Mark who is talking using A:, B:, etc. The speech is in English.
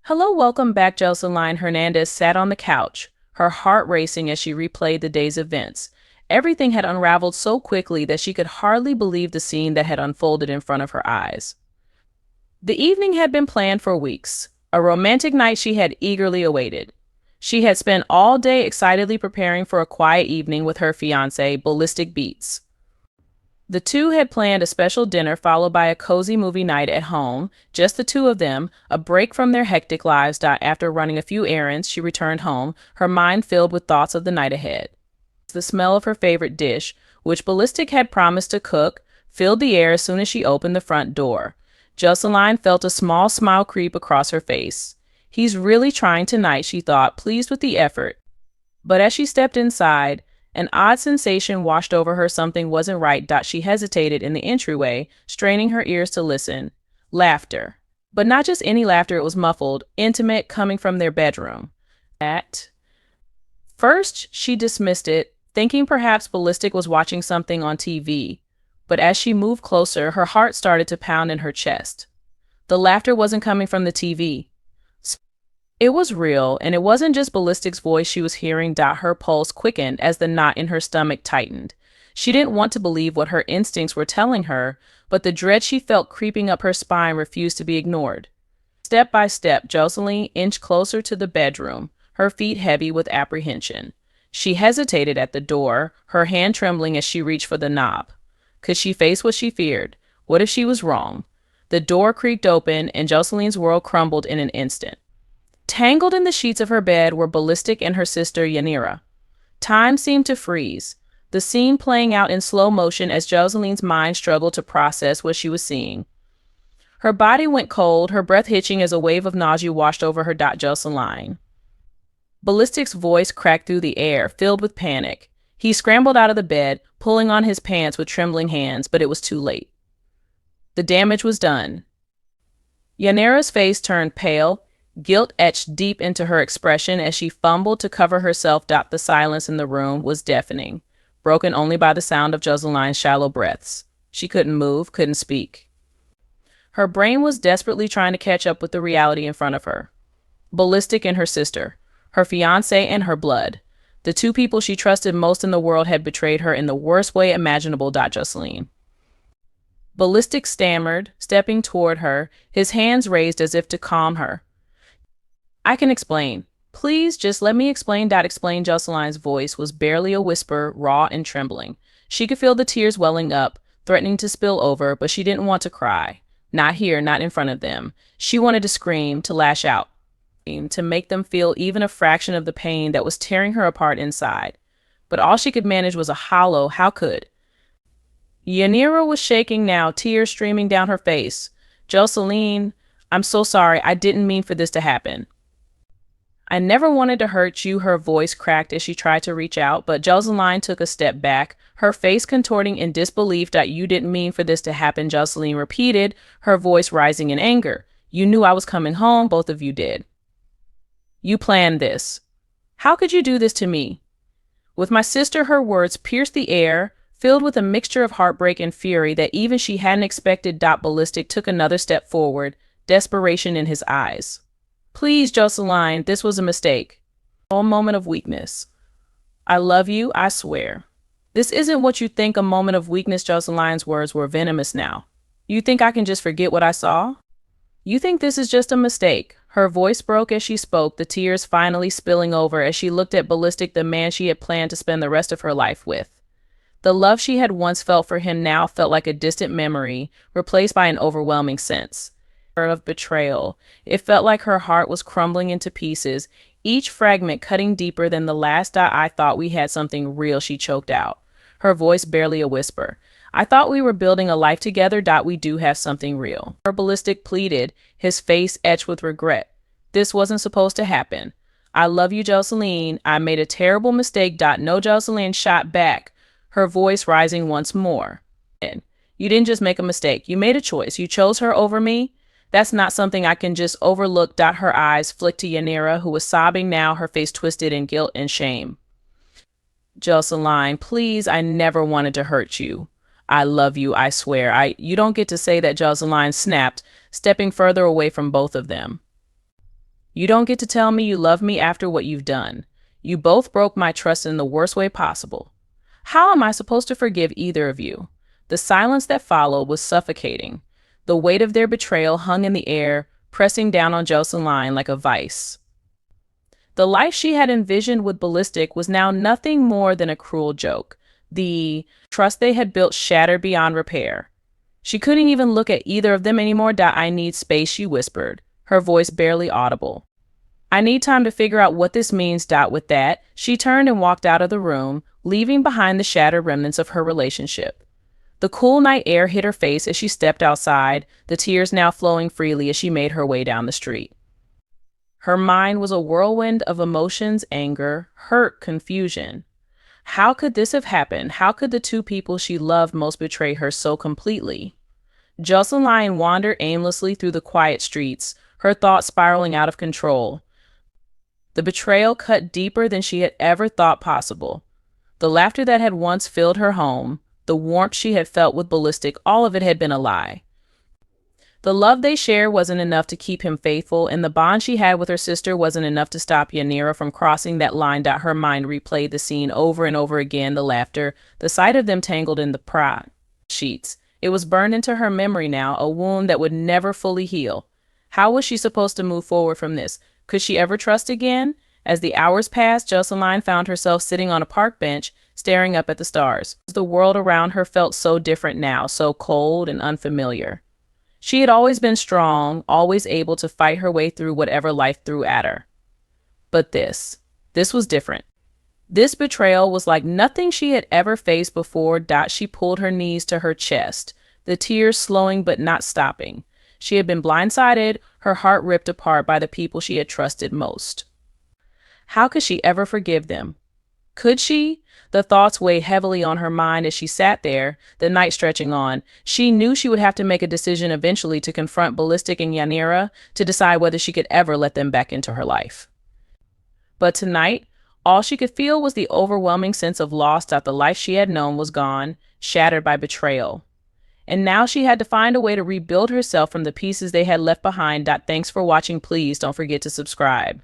A: Hello, welcome back. Joseline Hernandez sat on the couch, her heart racing as she replayed the day's events. Everything had unraveled so quickly that she could hardly believe the scene that had unfolded in front of her eyes. The evening had been planned for weeks, a romantic night she had eagerly awaited. She had spent all day excitedly preparing for a quiet evening with her fiancé, Ballistic Beats. The two had planned a special dinner followed by a cozy movie night at home, just the two of them, a break from their hectic lives. After running a few errands, she returned home, her mind filled with thoughts of the night ahead. The smell of her favorite dish, which Ballistic had promised to cook, filled the air as soon as she opened the front door. Joseline felt a small smile creep across her face. He's really trying tonight, she thought, pleased with the effort. But as she stepped inside, an odd sensation washed over her. Something wasn't right. She hesitated in the entryway, straining her ears to listen. Laughter. But not just any laughter, it was muffled, intimate, coming from their bedroom. At first, she dismissed it, thinking perhaps Ballistic was watching something on TV. But as she moved closer, her heart started to pound in her chest. The laughter wasn't coming from the TV. It was real, and it wasn't just Ballistic's voice she was hearing. Her pulse quickened as the knot in her stomach tightened. She didn't want to believe what her instincts were telling her, but the dread she felt creeping up her spine refused to be ignored. Step by step, Joseline inched closer to the bedroom, her feet heavy with apprehension. She hesitated at the door, her hand trembling as she reached for the knob. Could she face what she feared? What if she was wrong? The door creaked open, and Joseline's world crumbled in an instant. Tangled in the sheets of her bed were Ballistic and her sister Yanira. Time seemed to freeze, the scene playing out in slow motion as Joseline's mind struggled to process what she was seeing. Her body went cold, her breath hitching as a wave of nausea washed over her. Joseline. Ballistic's voice cracked through the air, filled with panic. He scrambled out of the bed, pulling on his pants with trembling hands, but it was too late. The damage was done. Yanira's face turned pale, guilt etched deep into her expression as she fumbled to cover herself. The silence in the room was deafening, broken only by the sound of Joseline's shallow breaths. She couldn't move, couldn't speak. Her brain was desperately trying to catch up with the reality in front of her. Ballistic and her sister, her fiancé and her blood. The two people she trusted most in the world had betrayed her in the worst way imaginable. Joseline. Ballistic stammered, stepping toward her, his hands raised as if to calm her. I can explain. Please, just let me explain. Explain. Joseline's voice was barely a whisper, raw and trembling. She could feel the tears welling up, threatening to spill over, but she didn't want to cry. Not here, not in front of them. She wanted to scream, to lash out, to make them feel even a fraction of the pain that was tearing her apart inside. But all she could manage was a hollow, how could? Yanira was shaking now, tears streaming down her face. Joseline, I'm so sorry. I didn't mean for this to happen. I never wanted to hurt you, her voice cracked as she tried to reach out, but Joseline took a step back, her face contorting in disbelief. You didn't mean for this to happen, Joseline repeated, her voice rising in anger. You knew I was coming home, both of you did. You planned this. How could you do this to me? With my sister, her words pierced the air, filled with a mixture of heartbreak and fury that even she hadn't expected. Ballistic took another step forward, desperation in his eyes. Please, Joseline, this was a mistake. A moment of weakness. I love you, I swear. This isn't what you think, a moment of weakness. Joseline's words were venomous now. You think I can just forget what I saw? You think this is just a mistake? Her voice broke as she spoke, the tears finally spilling over as she looked at Ballistic, the man she had planned to spend the rest of her life with. The love she had once felt for him now felt like a distant memory, replaced by an overwhelming sense of betrayal. It felt like her heart was crumbling into pieces, each fragment cutting deeper than the last. I thought we had something real, she choked out, her voice barely a whisper. I thought we were building a life together. We do have something real. Her Ballistic pleaded, his face etched with regret. This wasn't supposed to happen. I love you, Joseline. I made a terrible mistake. No, Joseline shot back, her voice rising once more. You didn't just make a mistake. You made a choice. You chose her over me. That's not something I can just overlook. Her eyes flicked to Yanira, who was sobbing now, her face twisted in guilt and shame. Joseline, please, I never wanted to hurt you. I love you, I swear. You don't get to say that, Joseline snapped, stepping further away from both of them. You don't get to tell me you love me after what you've done. You both broke my trust in the worst way possible. How am I supposed to forgive either of you? The silence that followed was suffocating. The weight of their betrayal hung in the air, pressing down on Joseline like a vice. The life she had envisioned with Ballistic was now nothing more than a cruel joke. The trust they had built shattered beyond repair. She couldn't even look at either of them anymore. I need space, she whispered, her voice barely audible. I need time to figure out what this means. With that, she turned and walked out of the room, leaving behind the shattered remnants of her relationship. The cool night air hit her face as she stepped outside, the tears now flowing freely as she made her way down the street. Her mind was a whirlwind of emotions, anger, hurt, confusion. How could this have happened? How could the two people she loved most betray her so completely? Joseline wandered aimlessly through the quiet streets, her thoughts spiraling out of control. The betrayal cut deeper than she had ever thought possible. The laughter that had once filled her home, the warmth she had felt with Ballistic, all of it had been a lie. The love they shared wasn't enough to keep him faithful, and the bond she had with her sister wasn't enough to stop Yanira from crossing that line. Her mind replayed the scene over and over again, the laughter, the sight of them tangled in the pride sheets. It was burned into her memory now, a wound that would never fully heal. How was she supposed to move forward from this? Could she ever trust again? As the hours passed, Joseline found herself sitting on a park bench, staring up at the stars. The world around her felt so different now, so cold and unfamiliar. She had always been strong, always able to fight her way through whatever life threw at her. But this was different. This betrayal was like nothing she had ever faced before. She pulled her knees to her chest, the tears slowing but not stopping. She had been blindsided, her heart ripped apart by the people she had trusted most. How could she ever forgive them? Could she? The thoughts weighed heavily on her mind as she sat there, the night stretching on. She knew she would have to make a decision eventually, to confront Ballistic and Yanira, to decide whether she could ever let them back into her life. But tonight, all she could feel was the overwhelming sense of loss. The life she had known was gone, shattered by betrayal. And now she had to find a way to rebuild herself from the pieces they had left behind. Thanks for watching. Please don't forget to subscribe.